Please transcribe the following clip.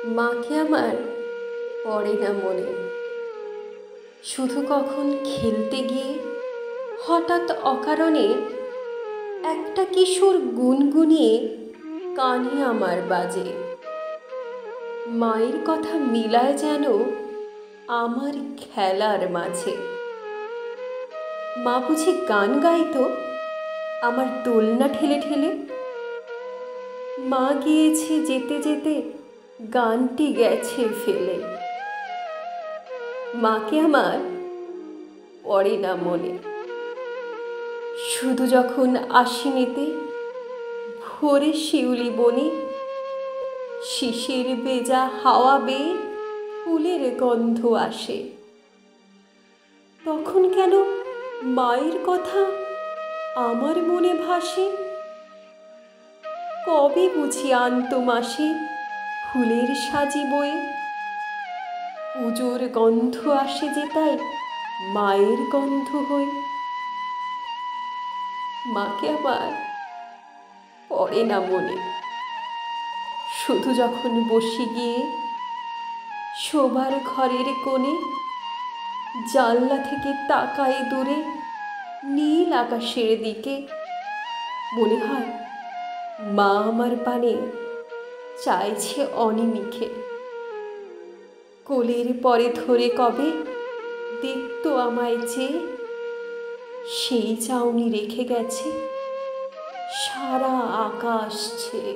মাকে আমার পড়ে না মনে। শুধু কখন খেলতে গিয়ে হঠাৎ অকারণে একটা কিশোর গুনগুনিয়ে কানে আমার বাজে। মায়ের কথা মিলায় যেন আমার খেলার মাঝে। মা বুঝি গান গাইতো আমার দোলনা ঠেলে ঠেলে। মা গিয়েছে যেতে যেতে গানটি গেছে ফেলে। মাকে আমার পড়ে না মনে। শুধু যখন আশ্বিনেতে ভোরে শিউলি বনে শিশির ভেজা হাওয়া বেয়ে ফুলের গন্ধ আসে, তখন কেন মায়ের কথা আমার মনে ভাসে। কবে বুঝি আনতো মাসে ফুলের সাজি বয়ে। পুজোর গন্ধ আসে যে তাই মায়ের গন্ধ হয়ে। মাকে আবার পড়ে না মনে। শুধু যখন বসে গিয়ে শোবার ঘরের কোণে জানলা থেকে তাকায় দূরে নীল আকাশের দিকে, মনে হয় মা আমার পানে চাইছে অনিমিখে। কোলের পরে ধরে কবে দেখতো আমায় চেয়ে, সেই চাউনি রেখে গেছে সারা আকাশ ছেয়ে।